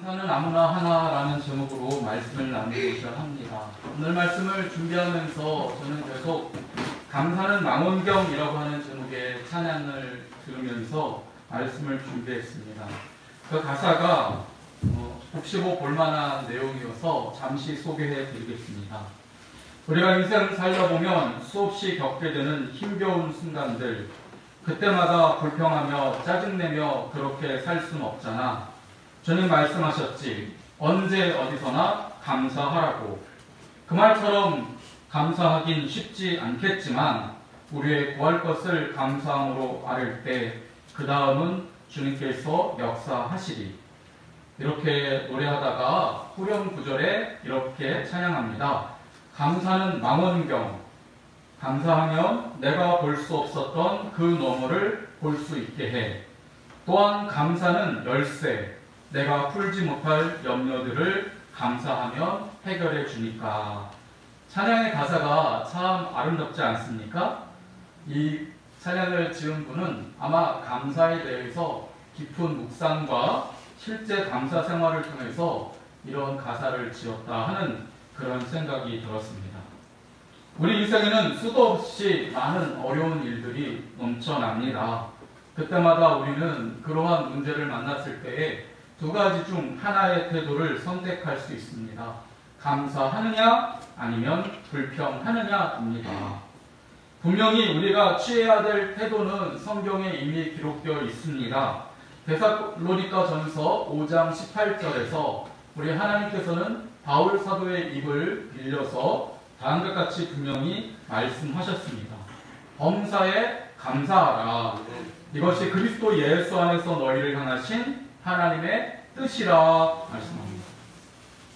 감사는 아무나 하나라는 제목으로 말씀을 나누고자 합니다. 오늘 말씀을 준비하면서 저는 계속 감사는 망원경이라고 하는 제목의 찬양을 들으면서 말씀을 준비했습니다. 그 가사가 곱씹어 볼만한 내용이어서 잠시 소개해 드리겠습니다. 우리가 인생을 살다 보면 수없이 겪게 되는 힘겨운 순간들, 그때마다 불평하며 짜증내며 그렇게 살 수는 없잖아. 주님 말씀하셨지. 언제 어디서나 감사하라고. 그 말처럼 감사하긴 쉽지 않겠지만 우리의 구할 것을 감사함으로 아뢰 때 그 다음은 주님께서 역사하시리. 이렇게 노래하다가 후렴 구절에 이렇게 찬양합니다. 감사는 망원경. 감사하면 내가 볼 수 없었던 그 너머를 볼 수 있게 해. 또한 감사는 열쇠. 내가 풀지 못할 염려들을 감사하면 해결해 주니까. 찬양의 가사가 참 아름답지 않습니까? 이 찬양을 지은 분은 아마 감사에 대해서 깊은 묵상과 실제 감사 생활을 통해서 이런 가사를 지었다 하는 그런 생각이 들었습니다. 우리 인생에는 수도 없이 많은 어려운 일들이 넘쳐납니다. 그때마다 우리는 그러한 문제를 만났을 때에 두 가지 중 하나의 태도를 선택할 수 있습니다. 감사하느냐 아니면 불평하느냐입니다. 분명히 우리가 취해야 될 태도는 성경에 이미 기록되어 있습니다. 데살로니가전서 5장 18절에서 우리 하나님께서는 바울 사도의 입을 빌려서 다음과 같이 분명히 말씀하셨습니다. 범사에 감사하라. 이것이 그리스도 예수 안에서 너희를 향하신 하나님의 뜻이라 말씀합니다.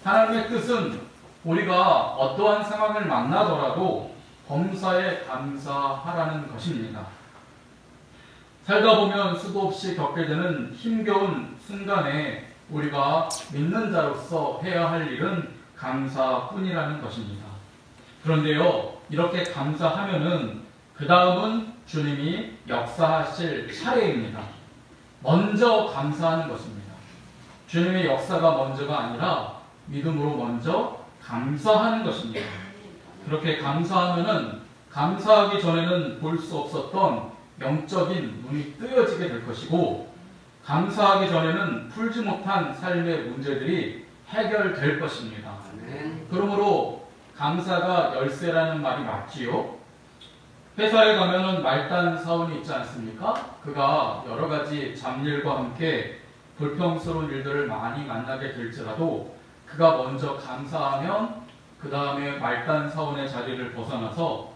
하나님의 뜻은 우리가 어떠한 상황을 만나더라도 범사에 감사하라는 것입니다. 살다 보면 수도 없이 겪게 되는 힘겨운 순간에 우리가 믿는 자로서 해야 할 일은 감사뿐이라는 것입니다. 그런데요, 이렇게 감사하면은 그 다음은 주님이 역사하실 차례입니다. 먼저 감사하는 것입니다. 주님의 역사가 먼저가 아니라 믿음으로 먼저 감사하는 것입니다. 그렇게 감사하면은 감사하기 전에는 볼 수 없었던 영적인 눈이 뜨여지게 될 것이고, 감사하기 전에는 풀지 못한 삶의 문제들이 해결될 것입니다. 그러므로 감사가 열쇠라는 말이 맞지요? 회사에 가면은 말단 사원이 있지 않습니까? 그가 여러 가지 잡일과 함께 불평스러운 일들을 많이 만나게 될지라도 그가 먼저 감사하면 그 다음에 말단 사원의 자리를 벗어나서,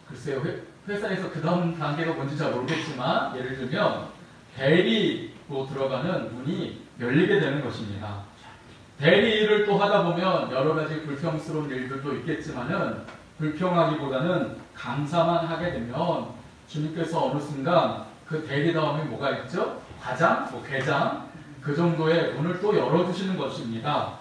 글쎄요, 회사에서 그 다음 단계가 뭔지 잘 모르겠지만 예를 들면 대리로 들어가는 문이 열리게 되는 것입니다. 대리 일을 또 하다 보면 여러 가지 불평스러운 일들도 있겠지만은 불평하기보다는 감사만 하게 되면 주님께서 어느 순간 그 대리 다음에 뭐가 있죠? 과장, 계장, 그 정도의 문을 또 열어주시는 것입니다.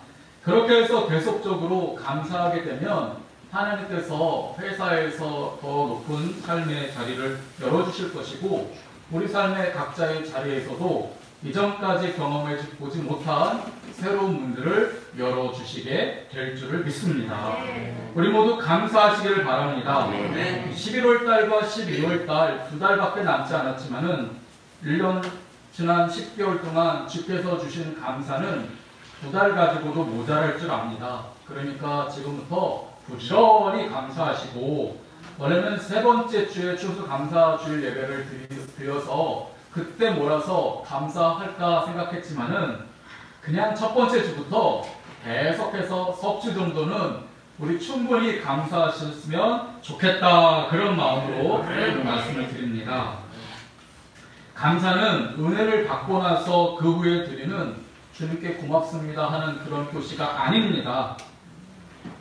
그렇게 해서 계속적으로 감사하게 되면 하나님께서 회사에서 더 높은 삶의 자리를 열어주실 것이고, 우리 삶의 각자의 자리에서도 이전까지 경험해 보지 못한 새로운 문들을 열어주시게 될 줄을 믿습니다. 우리 모두 감사하시기를 바랍니다. 11월달과 12월달 두 달밖에 남지 않았지만은 1년 지난 10개월 동안 주께서 주신 감사는 두 달 가지고도 모자랄 줄 압니다. 그러니까 지금부터 부지런히 감사하시고, 원래는 세 번째 주에 추수감사주일 예배를 드려서 그때 몰아서 감사할까 생각했지만은 그냥 첫 번째 주부터 계속해서 석 주 정도는 우리 충분히 감사하셨으면 좋겠다, 그런 마음으로 말씀을 드립니다. 감사는 은혜를 받고 나서 그 후에 드리는 주님께 고맙습니다 하는 그런 표시가 아닙니다.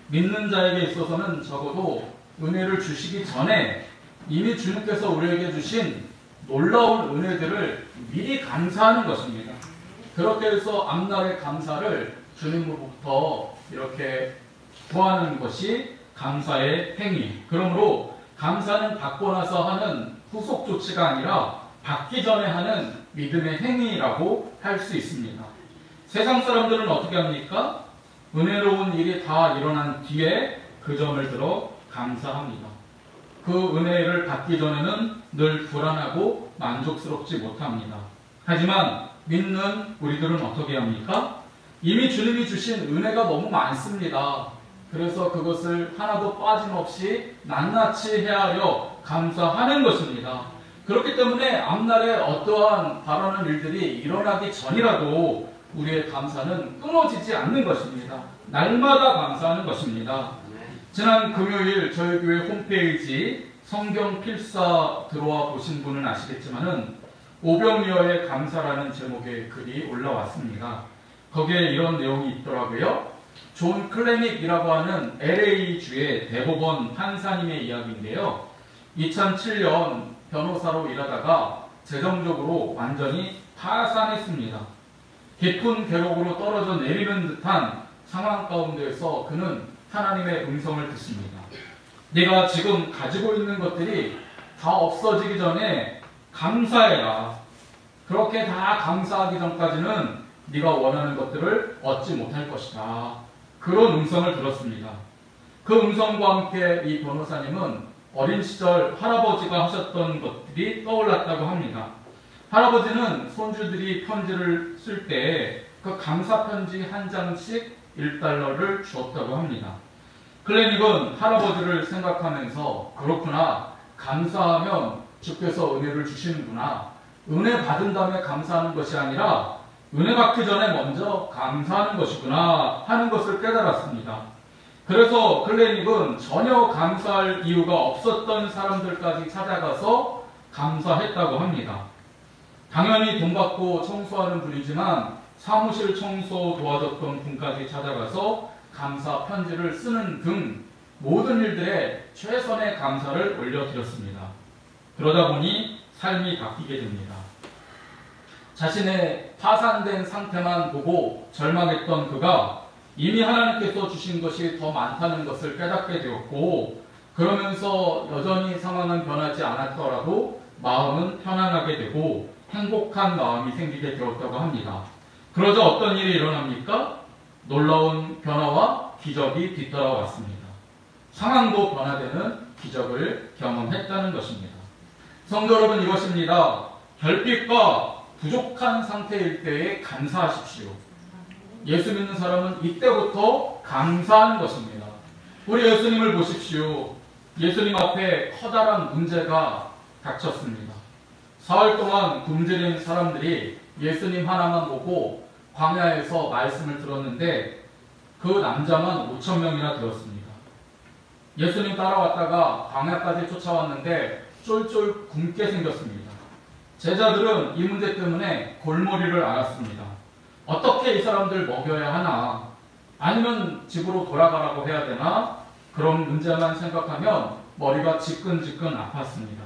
믿는 자에게 있어서는 적어도 은혜를 주시기 전에 이미 주님께서 우리에게 주신 놀라운 은혜들을 미리 감사하는 것입니다. 그렇게 해서 앞날의 감사를 주님으로부터 이렇게 구하는 것이 감사의 행위. 그러므로 감사는 받고 나서 하는 후속 조치가 아니라 받기 전에 하는 믿음의 행위라고 할 수 있습니다. 세상 사람들은 어떻게 합니까? 은혜로운 일이 다 일어난 뒤에 그 점을 들어 감사합니다. 그 은혜를 받기 전에는 늘 불안하고 만족스럽지 못합니다. 하지만 믿는 우리들은 어떻게 합니까? 이미 주님이 주신 은혜가 너무 많습니다. 그래서 그것을 하나도 빠짐없이 낱낱이 헤아려 감사하는 것입니다. 그렇기 때문에 앞날에 어떠한 바라는 일들이 일어나기 전이라도 우리의 감사는 끊어지지 않는 것입니다. 날마다 감사하는 것입니다. 지난 금요일 저희 교회 홈페이지 성경 필사 들어와 보신 분은 아시겠지만은 오병이어의 감사라는 제목의 글이 올라왔습니다. 거기에 이런 내용이 있더라고요. 존 클레닉이라고 하는 LA주의 대법원 판사님의 이야기인데요. 2007년 변호사로 일하다가 재정적으로 완전히 파산했습니다. 깊은 계곡으로 떨어져 내리는 듯한 상황 가운데에서 그는 하나님의 음성을 듣습니다. 네가 지금 가지고 있는 것들이 다 없어지기 전에 감사해라. 그렇게 다 감사하기 전까지는 네가 원하는 것들을 얻지 못할 것이다. 그런 음성을 들었습니다. 그 음성과 함께 이 변호사님은 어린 시절 할아버지가 하셨던 것들이 떠올랐다고 합니다. 할아버지는 손주들이 편지를 쓸 때 그 감사 편지 한 장씩 1달러를 주었다고 합니다. 클레닉은 할아버지를 생각하면서 그렇구나. 감사하면 주께서 은혜를 주시는구나. 은혜 받은 다음에 감사하는 것이 아니라 은혜 받기 전에 먼저 감사하는 것이구나 하는 것을 깨달았습니다. 그래서 클레닉은 전혀 감사할 이유가 없었던 사람들까지 찾아가서 감사했다고 합니다. 당연히 돈 받고 청소하는 분이지만 사무실 청소 도와줬던 분까지 찾아가서 감사 편지를 쓰는 등 모든 일들에 최선의 감사를 올려드렸습니다. 그러다 보니 삶이 바뀌게 됩니다. 자신의 파산된 상태만 보고 절망했던 그가 이미 하나님께서 주신 것이 더 많다는 것을 깨닫게 되었고, 그러면서 여전히 상황은 변하지 않았더라도 마음은 편안하게 되고 행복한 마음이 생기게 되었다고 합니다. 그러자 어떤 일이 일어납니까? 놀라운 변화와 기적이 뒤따라왔습니다. 상황도 변화되는 기적을 경험했다는 것입니다. 성도 여러분, 이것입니다. 결핍과 부족한 상태일 때에 감사하십시오. 예수 믿는 사람은 이때부터 감사하는 것입니다. 우리 예수님을 보십시오. 예수님 앞에 커다란 문제가 닥쳤습니다. 사흘 동안 굶주린 사람들이 예수님 하나만 보고 광야에서 말씀을 들었는데 그 남자만 5,000명이나 들었습니다. 예수님 따라왔다가 광야까지 쫓아왔는데 쫄쫄 굶게 생겼습니다. 제자들은 이 문제 때문에 골머리를 앓았습니다. 어떻게 이 사람들 먹여야 하나? 아니면 집으로 돌아가라고 해야 되나? 그런 문제만 생각하면 머리가 지끈지끈 아팠습니다.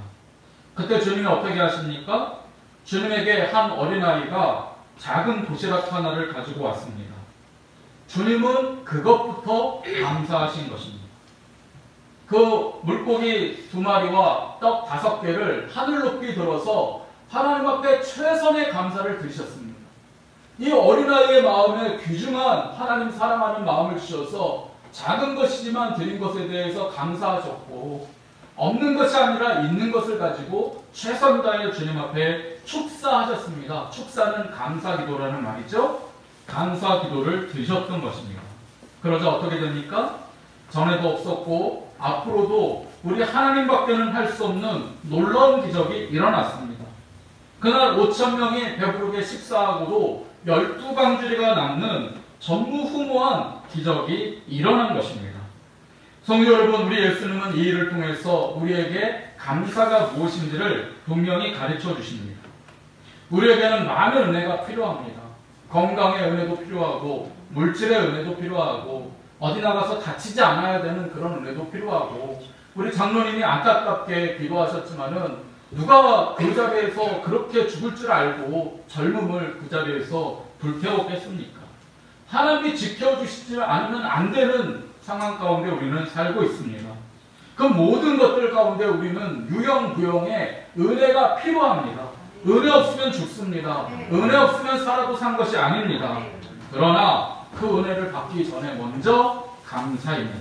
그때 주님이 어떻게 하십니까? 주님에게 한 어린아이가 작은 도시락 하나를 가지고 왔습니다. 주님은 그것부터 감사하신 것입니다. 그 물고기 2마리와 떡 5개를 하늘 높이 들어서 하나님 앞에 최선의 감사를 드리셨습니다. 이 어린아이의 마음에 귀중한 하나님 사랑하는 마음을 주셔서 작은 것이지만 드린 것에 대해서 감사하셨고, 없는 것이 아니라 있는 것을 가지고 최선 다해 주님 앞에 축사하셨습니다. 축사는 감사기도라는 말이죠. 감사기도를 드리셨던 것입니다. 그러자 어떻게 됩니까? 전에도 없었고 앞으로도 우리 하나님밖에는 할 수 없는 놀라운 기적이 일어났습니다. 그날 5,000명이 배부르게 식사하고도 12방주리가 남는 전무후무한 기적이 일어난 것입니다. 성도 여러분, 우리 예수님은 이 일을 통해서 우리에게 감사가 무엇인지를 분명히 가르쳐 주십니다. 우리에게는 많은 은혜가 필요합니다. 건강의 은혜도 필요하고 물질의 은혜도 필요하고 어디 나가서 다치지 않아야 되는 그런 은혜도 필요하고, 우리 장로님이 안타깝게 기도하셨지만은 누가 그 자리에서 그렇게 죽을 줄 알고 젊음을 그 자리에서 불태웠겠습니까? 하나님이 지켜주시지 않으면 안 되는 상황 가운데 우리는 살고 있습니다. 그 모든 것들 가운데 우리는 유형부형의 은혜가 필요합니다. 은혜 없으면 죽습니다. 은혜 없으면 살아도 산 것이 아닙니다. 그러나 그 은혜를 받기 전에 먼저 감사입니다.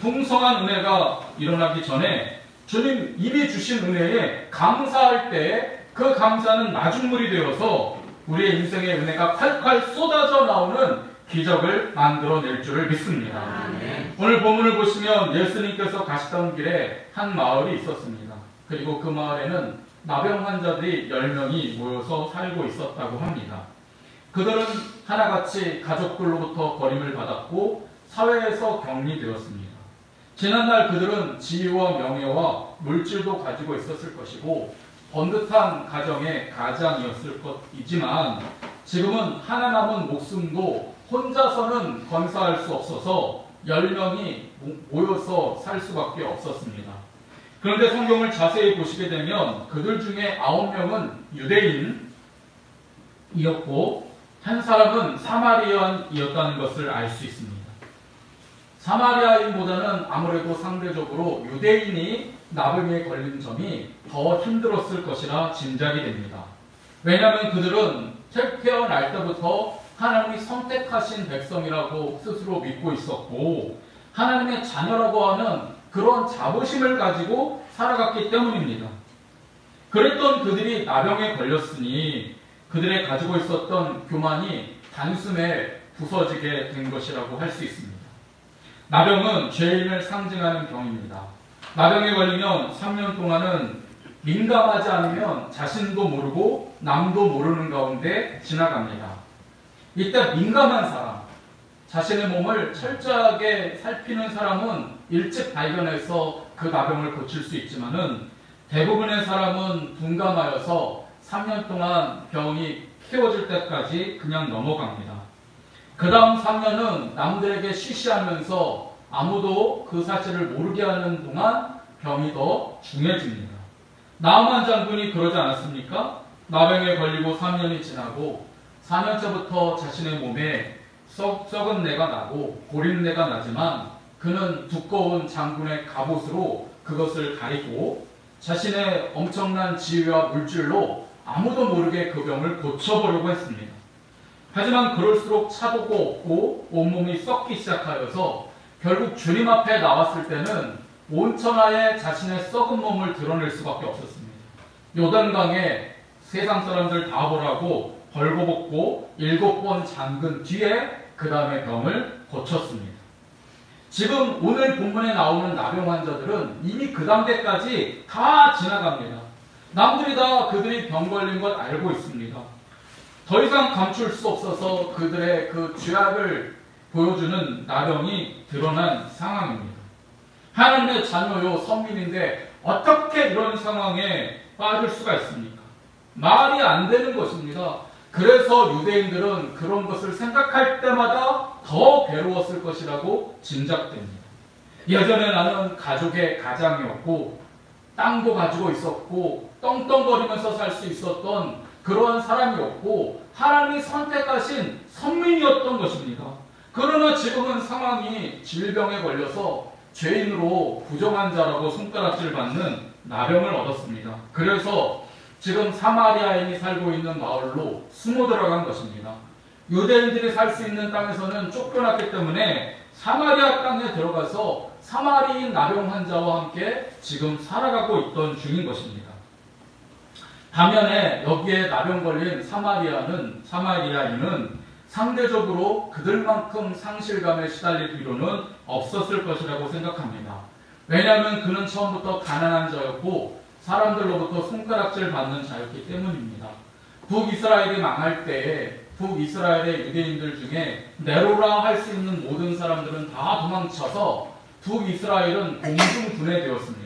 풍성한 은혜가 일어나기 전에 주님 이미 주신 은혜에 감사할 때 그 감사는 마중물이 되어서 우리의 인생의 은혜가 칼칼 쏟아져 나오는 기적을 만들어낼 줄을 믿습니다. 오늘 본문을 보시면 예수님께서 가시던 길에 한 마을이 있었습니다. 그리고 그 마을에는 나병 환자들이 10명이 모여서 살고 있었다고 합니다. 그들은 하나같이 가족들로부터 버림을 받았고 사회에서 격리되었습니다. 지난날 그들은 지위와 명예와 물질도 가지고 있었을 것이고 번듯한 가정의 가장이었을 것이지만 지금은 하나 남은 목숨도 혼자서는 건사할 수 없어서 10명이 모여서 살 수밖에 없었습니다. 그런데 성경을 자세히 보시게 되면 그들 중에 9명은 유대인이었고 한 사람은 사마리아인이었다는 것을 알 수 있습니다. 사마리아인보다는 아무래도 상대적으로 유대인이 나병에 걸린 점이 더 힘들었을 것이라 짐작이 됩니다. 왜냐하면 그들은 태어날 때부터 하나님이 선택하신 백성이라고 스스로 믿고 있었고 하나님의 자녀라고 하는 그런 자부심을 가지고 살아갔기 때문입니다. 그랬던 그들이 나병에 걸렸으니 그들의 가지고 있었던 교만이 단숨에 부서지게 된 것이라고 할 수 있습니다. 나병은 죄인을 상징하는 병입니다. 나병에 걸리면 3년 동안은 민감하지 않으면 자신도 모르고 남도 모르는 가운데 지나갑니다. 이때 민감한 사람, 자신의 몸을 철저하게 살피는 사람은 일찍 발견해서 그 나병을 고칠 수 있지만은 대부분의 사람은 둔감하여서 3년 동안 병이 키워질 때까지 그냥 넘어갑니다. 그 다음 3년은 남들에게 쉬쉬하면서 아무도 그 사실을 모르게 하는 동안 병이 더 중해집니다. 나아만 장군이 그러지 않았습니까? 나병에 걸리고 3년이 지나고 4년째부터 자신의 몸에 썩은 내가 나고 고린내가 나지만 그는 두꺼운 장군의 갑옷으로 그것을 가리고 자신의 엄청난 지위와 물질로 아무도 모르게 그 병을 고쳐보려고 했습니다. 하지만 그럴수록 차도가 없고 온몸이 썩기 시작하여서 결국 주님 앞에 나왔을 때는 온천하에 자신의 썩은 몸을 드러낼 수밖에 없었습니다. 요단강에 세상 사람들 다 보라고 벌거벗고 7번 잠근 뒤에 그 다음에 병을 고쳤습니다. 지금 오늘 본문에 나오는 나병 환자들은 이미 그 단계까지 다 지나갑니다. 남들이 다 그들이 병 걸린 것 알고 있습니다. 더 이상 감출 수 없어서 그들의 그 죄악을 보여주는 나병이 드러난 상황입니다. 하나님의 자녀요 선민인데 어떻게 이런 상황에 빠질 수가 있습니까? 말이 안 되는 것입니다. 그래서 유대인들은 그런 것을 생각할 때마다 더 괴로웠을 것이라고 짐작됩니다. 예전에 나는 가족의 가장이었고 땅도 가지고 있었고 떵떵거리면서 살 수 있었던 그러한 사람이었고 하나님이 선택하신 선민이었던 것입니다. 그러나 지금은 상황이 질병에 걸려서 죄인으로 부정한 자라고 손가락질 받는 나병을 얻었습니다. 그래서 지금 사마리아인이 살고 있는 마을로 숨어 들어간 것입니다. 유대인들이 살 수 있는 땅에서는 쫓겨났기 때문에 사마리아 땅에 들어가서 사마리인 나병 환자와 함께 지금 살아가고 있던 중인 것입니다. 반면에 여기에 나병 걸린 사마리아인은 상대적으로 그들만큼 상실감에 시달릴 필요는 없었을 것이라고 생각합니다. 왜냐하면 그는 처음부터 가난한 자였고 사람들로부터 손가락질 받는 자였기 때문입니다. 북이스라엘이 망할 때에 북이스라엘의 유대인들 중에 네로라 할 수 있는 모든 사람들은 다 도망쳐서 북이스라엘은 공중분해되었습니다.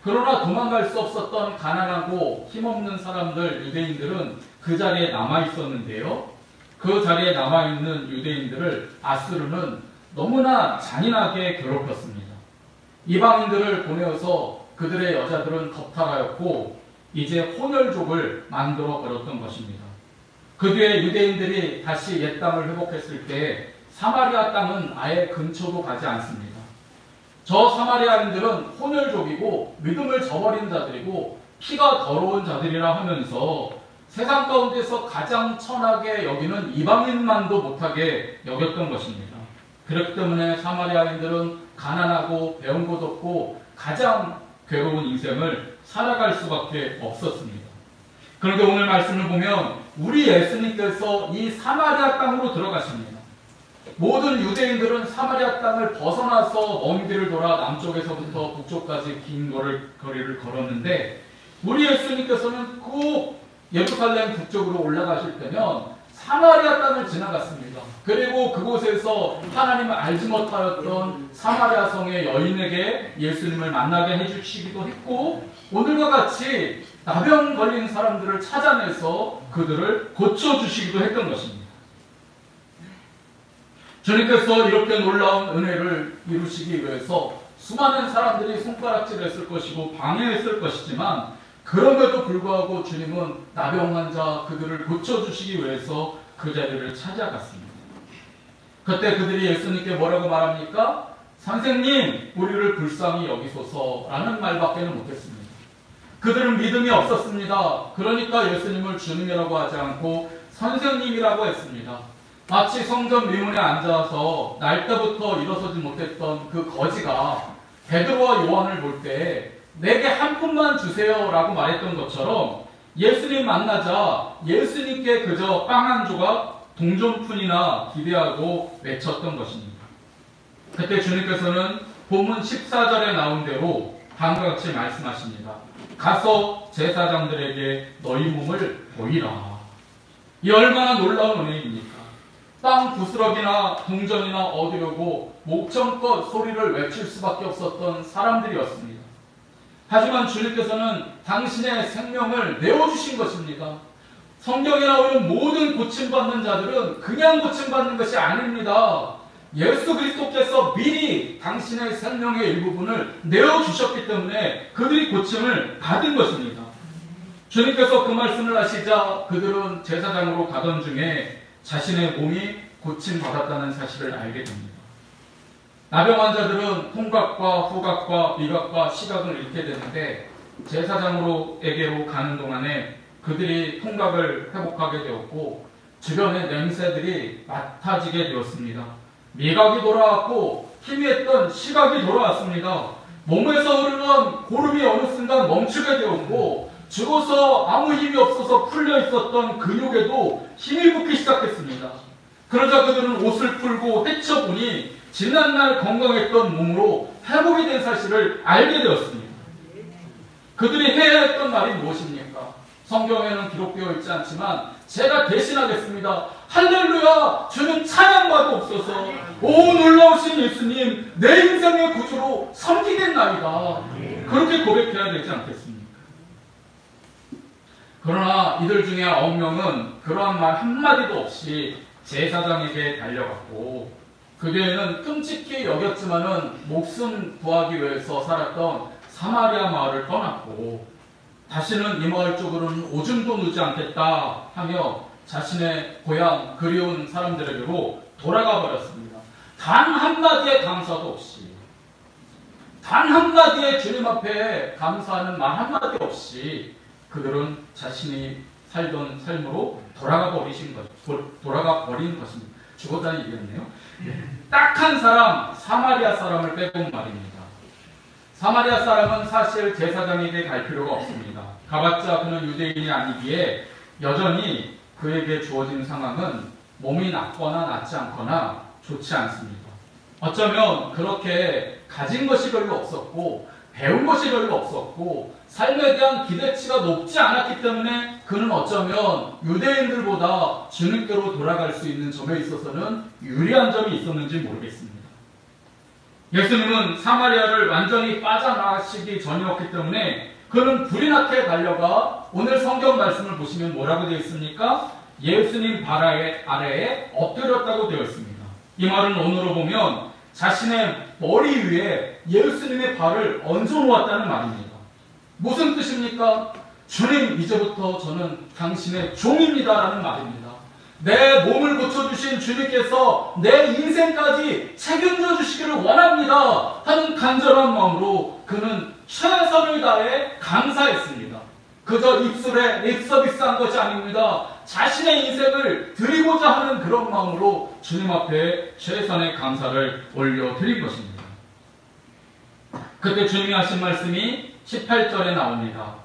그러나 도망갈 수 없었던 가난하고 힘없는 사람들 유대인들은 그 자리에 남아있었는데요. 그 자리에 남아있는 유대인들을 아수르는 너무나 잔인하게 괴롭혔습니다. 이방인들을 보내어서 그들의 여자들은 겁탈하였고 이제 혼혈족을 만들어 버렸던 것입니다. 그 뒤에 유대인들이 다시 옛 땅을 회복했을 때 사마리아 땅은 아예 근처도 가지 않습니다. 저 사마리아인들은 혼혈족이고 믿음을 저버린 자들이고 피가 더러운 자들이라 하면서 세상 가운데서 가장 천하게 여기는 이방인만도 못하게 여겼던 것입니다. 그렇기 때문에 사마리아인들은 가난하고 배운 것 없고 가장 괴로운 인생을 살아갈 수밖에 없었습니다. 그런데 오늘 말씀을 보면 우리 예수님께서 이 사마리아 땅으로 들어가십니다. 모든 유대인들은 사마리아 땅을 벗어나서 먼 길을 돌아 남쪽에서부터 북쪽까지 긴 거리를 걸었는데 우리 예수님께서는 꼭 예루살렘 북쪽으로 올라가실 때면 사마리아 땅을 지나갔습니다. 그리고 그곳에서 하나님을 알지 못하였던 사마리아 성의 여인에게 예수님을 만나게 해주시기도 했고 오늘과 같이 나병 걸린 사람들을 찾아내서 그들을 고쳐주시기도 했던 것입니다. 주님께서 이렇게 놀라운 은혜를 이루시기 위해서 수많은 사람들이 손가락질을 했을 것이고 방해했을 것이지만 그럼에도 불구하고 주님은 나병 환자 그들을 고쳐주시기 위해서 그 자리를 찾아갔습니다. 그때 그들이 예수님께 뭐라고 말합니까? 선생님, 우리를 불쌍히 여기소서라는 말밖에는 못했습니다. 그들은 믿음이 없었습니다. 그러니까 예수님을 주님이라고 하지 않고 선생님이라고 했습니다. 마치 성전 미문에 앉아서 날 때부터 일어서지 못했던 그 거지가 베드로와 요한을 볼 때 내게 한 푼만 주세요 라고 말했던 것처럼 예수님 만나자 예수님께 그저 빵 한 조각 동전푼이나 기대하고 외쳤던 것입니다. 그때 주님께서는 본문 14절에 나온 대로 다음과 같이 말씀하십니다. 가서 제사장들에게 너희 몸을 보이라. 이 얼마나 놀라운 은혜입니까? 땅 부스러기나 동전이나 얻으려고 목청껏 소리를 외칠 수밖에 없었던 사람들이었습니다. 하지만 주님께서는 당신의 생명을 내어주신 것입니다. 성경에 나오는 모든 고침받는 자들은 그냥 고침받는 것이 아닙니다. 예수 그리스도께서 미리 당신의 생명의 일부분을 내어주셨기 때문에 그들이 고침을 받은 것입니다. 주님께서 그 말씀을 하시자 그들은 제사장으로 가던 중에 자신의 몸이 고침받았다는 사실을 알게 됩니다. 나병 환자들은 통각과 후각과 미각과 시각을 잃게 되는데 제사장으로에게로 가는 동안에 그들이 통각을 회복하게 되었고 주변의 냄새들이 맡아지게 되었습니다. 미각이 돌아왔고 희미했던 시각이 돌아왔습니다. 몸에서 흐르는 고름이 어느 순간 멈추게 되었고 죽어서 아무 힘이 없어서 풀려 있었던 근육에도 힘이 붙기 시작했습니다. 그러자 그들은 옷을 풀고 헤쳐보니 지난날 건강했던 몸으로 회복이 된 사실을 알게 되었습니다. 그들이 해야 했던 말이 무엇입니까? 성경에는 기록되어 있지 않지만 제가 대신하겠습니다. 할렐루야! 주는 찬양받고 없어서 오 놀라우신 예수님 내 인생의 구주로 섬기겠나이다. 그렇게 고백해야 되지 않겠습니까? 그러나 이들 중에 9명은 그러한 말 한마디도 없이 제사장에게 달려갔고 그 뒤에는 끔찍히 여겼지만은 목숨 구하기 위해서 살았던 사마리아 마을을 떠났고 다시는 이 마을 쪽으로는 오줌도 누지 않겠다 하며 자신의 고향 그리운 사람들에게로 돌아가 버렸습니다. 단 한마디의 감사도 없이 단 한마디의 주님 앞에 감사하는 말 한마디 없이 그들은 자신이 살던 삶으로 돌아가 버린 것입니다. 죽었다는 얘기였네요. 딱 한 사람 사마리아 사람을 빼고 말입니다. 사마리아 사람은 사실 제사장에게 갈 필요가 없습니다. 가봤자 그는 유대인이 아니기에 여전히 그에게 주어진 상황은 몸이 낫거나 낫지 않거나 좋지 않습니다. 어쩌면 그렇게 가진 것이 별로 없었고 배운 것이 별로 없었고 삶에 대한 기대치가 높지 않았기 때문에 그는 어쩌면 유대인들보다 주님께로 돌아갈 수 있는 점에 있어서는 유리한 점이 있었는지 모르겠습니다. 예수님은 사마리아를 완전히 빠져나가시기 전이었기 때문에 그는 불이 나게 달려가 오늘 성경 말씀을 보시면 뭐라고 되어 있습니까? 예수님 발 아래에 엎드렸다고 되어 있습니다. 이 말은 오늘로 보면 자신의 머리 위에 예수님의 발을 얹어놓았다는 말입니다. 무슨 뜻입니까? 주님, 이제부터 저는 당신의 종입니다라는 말입니다. 내 몸을 고쳐주신 주님께서 내 인생까지 책임져 주시기를 원합니다 하는 간절한 마음으로 그는 최선을 다해 감사했습니다. 그저 입술에 립서비스한 것이 아닙니다. 자신의 인생을 드리고자 하는 그런 마음으로 주님 앞에 최선의 감사를 올려드린 것입니다. 그때 주님이 하신 말씀이 18절에 나옵니다.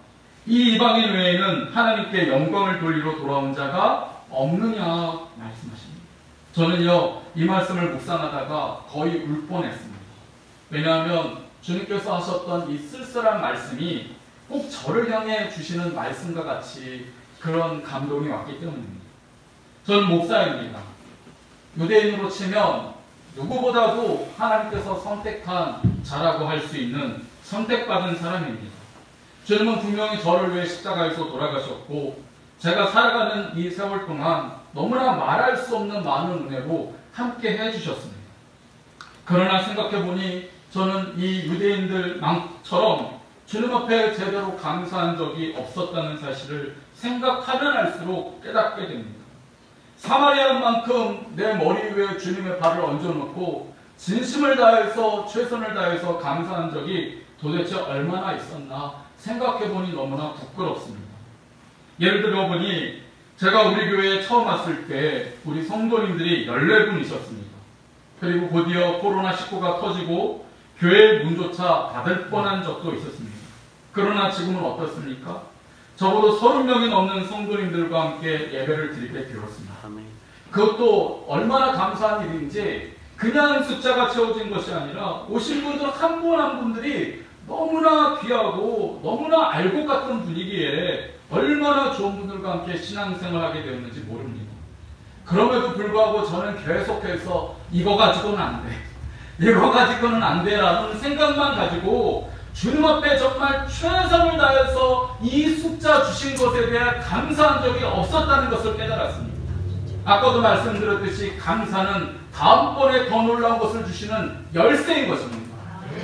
이 이방인 외에는 하나님께 영광을 돌리러 돌아온 자가 없느냐 말씀하십니다. 저는요, 이 말씀을 묵상하다가 거의 울 뻔했습니다. 왜냐하면 주님께서 하셨던 이 쓸쓸한 말씀이 꼭 저를 향해 주시는 말씀과 같이 그런 감동이 왔기 때문입니다. 저는 목사입니다. 유대인으로 치면 누구보다도 하나님께서 선택한 자라고 할 수 있는 선택받은 사람입니다. 주님은 분명히 저를 위해 십자가에서 돌아가셨고 제가 살아가는 이 세월 동안 너무나 말할 수 없는 많은 은혜로 함께 해주셨습니다. 그러나 생각해보니 저는 이 유대인들처럼 주님 앞에 제대로 감사한 적이 없었다는 사실을 생각하면 할수록 깨닫게 됩니다. 사마리아만큼 내 머리 위에 주님의 발을 얹어놓고 진심을 다해서 최선을 다해서 감사한 적이 도대체 얼마나 있었나 생각해보니 너무나 부끄럽습니다. 예를 들어보니 제가 우리 교회에 처음 왔을 때 우리 성도님들이 14분이셨습니다. 그리고 곧이어 코로나19가 터지고 교회 문조차 닫을 뻔한 적도 있었습니다. 그러나 지금은 어떻습니까? 적어도 30명이 넘는 성도님들과 함께 예배를 드리게 되었습니다. 그것도 얼마나 감사한 일인지 그냥 숫자가 채워진 것이 아니라 오신 분들 한 분 한 분들이 너무나 귀하고 너무나 알고 같은 분위기에 얼마나 좋은 분들과 함께 신앙생활하게 되었는지 모릅니다. 그럼에도 불구하고 저는 계속해서 이거 가지고는 안 돼, 이거 가지고는 안 돼라는 생각만 가지고 주님 앞에 정말 최선을 다해서 이 숫자 주신 것에 대해 감사한 적이 없었다는 것을 깨달았습니다. 아까도 말씀드렸듯이 감사는 다음번에 더 놀라운 것을 주시는 열쇠인 것입니다.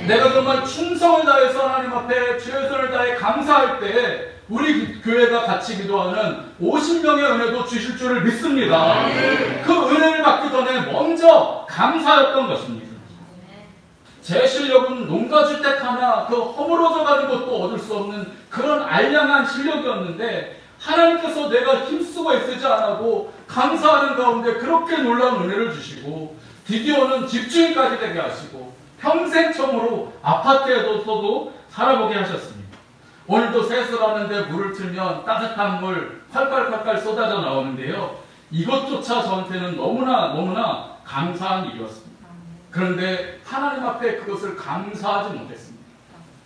내가 정말 충성을 다해서 하나님 앞에 최선을 다해 감사할 때 우리 교회가 같이 기도하는 50명의 은혜도 주실 줄을 믿습니다. 그 은혜를 받기 전에 먼저 감사였던 것입니다. 제 실력은 농가주택 하나 그 허물어져 가는 것도 얻을 수 없는 그런 알량한 실력이었는데 하나님께서 내가 힘쓰고 애쓰지 않고 감사하는 가운데 그렇게 놀라운 은혜를 주시고 드디어는 집주인까지 되게 하시고 평생 처음으로 아파트에서도 살아보게 하셨습니다. 오늘도 세수하는데 물을 틀면 따뜻한 물 콸콸콸콸 쏟아져 나오는데요. 이것조차 저한테는 너무나 감사한 일이었습니다. 그런데 하나님 앞에 그것을 감사하지 못했습니다.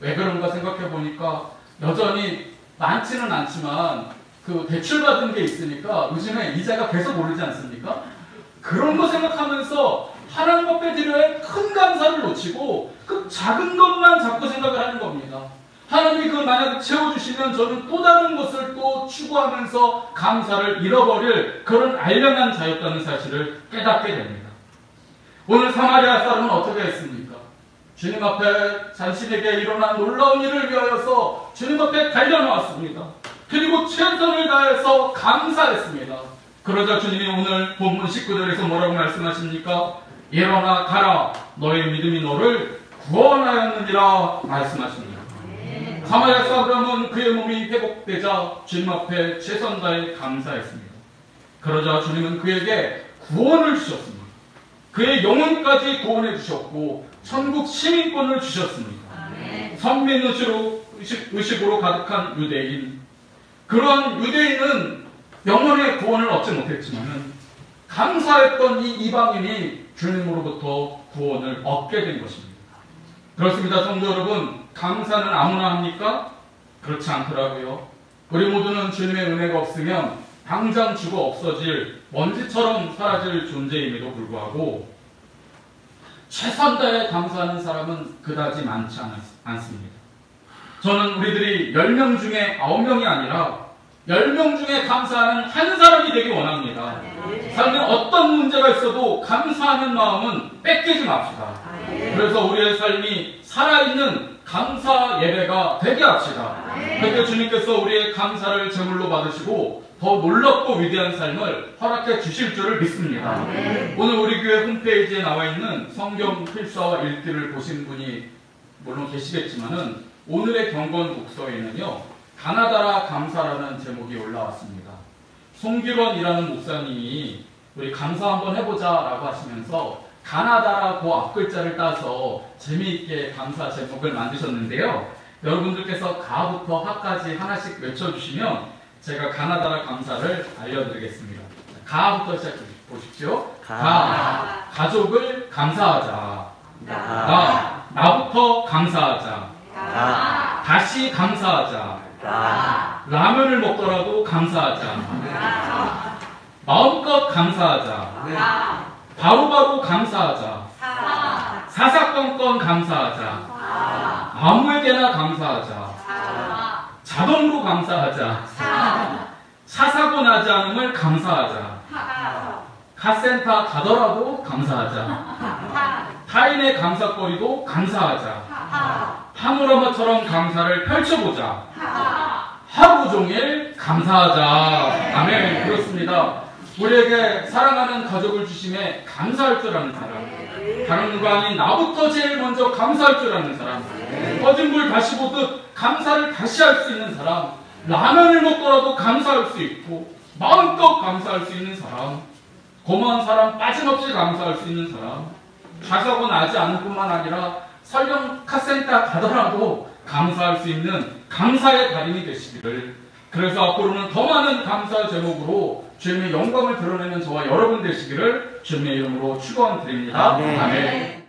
왜 그런가 생각해 보니까 여전히 많지는 않지만 그 대출받은 게 있으니까 요즘에 이자가 계속 오르지 않습니까? 그런 거 생각하면서 하나님 앞에 드려야 큰 감사를 놓치고 그 작은 것만 자꾸 생각을 하는 겁니다. 하나님이 그걸 만약에 채워주시면 저는 또 다른 것을 또 추구하면서 감사를 잃어버릴 그런 알량한 자였다는 사실을 깨닫게 됩니다. 오늘 사마리아 사람은 어떻게 했습니까? 주님 앞에 자신에게 일어난 놀라운 일을 위하여서 주님 앞에 달려나왔습니다. 그리고 최선을 다해서 감사했습니다. 그러자 주님이 오늘 본문 19절에서 뭐라고 말씀하십니까? 일어나 가라, 너의 믿음이 너를 구원하였느니라 말씀하십니다. 사마리아 사람은 그의 몸이 회복되자 주님 앞에 최선 다해 감사했습니다. 그러자 주님은 그에게 구원을 주셨습니다. 그의 영혼까지 구원해 주셨고 천국 시민권을 주셨습니다. 선민 의식으로 가득한 유대인, 그러한 유대인은 영혼의 구원을 얻지 못했지만 감사했던 이 이방인이 주님으로부터 구원을 얻게 된 것입니다. 그렇습니다. 성도 여러분, 감사는 아무나 합니까? 그렇지 않더라고요. 우리 모두는 주님의 은혜가 없으면 당장 죽어 없어질 먼지처럼 사라질 존재임에도 불구하고 최선 다해 감사하는 사람은 그다지 많지 않습니다. 저는 우리들이 10명 중에 9명이 아니라 10명 중에 감사하는 한 사람이 되기 원합니다. 삶에 어떤 문제가 있어도 감사하는 마음은 뺏기지 맙시다. 그래서 우리의 삶이 살아있는 감사 예배가 되게 합시다. 그렇게 주님께서 우리의 감사를 제물로 받으시고 더 놀랍고 위대한 삶을 허락해 주실 줄을 믿습니다. 오늘 우리 교회 홈페이지에 나와 있는 성경 필사와 읽기를 보신 분이 물론 계시겠지만은 오늘의 경건 독서에는요, 가나다라 감사라는 제목이 올라왔습니다. 송규런이라는 목사님이 우리 감사 한번 해보자라고 하시면서 가나다라고 앞글자를 따서 재미있게 감사 제목을 만드셨는데요. 여러분들께서 가부터 하까지 하나씩 외쳐주시면 제가 가나다라 감사를 알려드리겠습니다. 가부터 시작해 보십시오. 가. 가족을 감사하자. 나부터 감사하자. 다시 감사하자. 라면을 먹더라도 감사하자. 마음껏 감사하자. 바로바로 감사하자. 사사건건 감사하자. 아무에게나 감사하자. 자동으로 감사하자. 사사고 나지 않음을 감사하자. 카센터 가더라도 감사하자. 타인의 감사거리도 감사하자. 파노라마처럼 감사를 펼쳐보자. 하루 종일 감사하자. 아멘. 그렇습니다. 우리에게 사랑하는 가족을 주심에 감사할 줄 아는 사람, 다른 누가 아닌 나부터 제일 먼저 감사할 줄 아는 사람, 꺼진 물 다시 보듯 감사를 다시 할 수 있는 사람, 라면을 먹더라도 감사할 수 있고 마음껏 감사할 수 있는 사람, 고마운 사람 빠짐없이 감사할 수 있는 사람, 자사고 나지 않을 뿐만 아니라 설령 카센터 가더라도 감사할 수 있는 감사의 달인이 되시기를, 그래서 앞으로는 더 많은 감사 제목으로 주님의 영광을 드러내는 저와 여러분 되시기를 주님의 이름으로 축원드립니다. 아멘.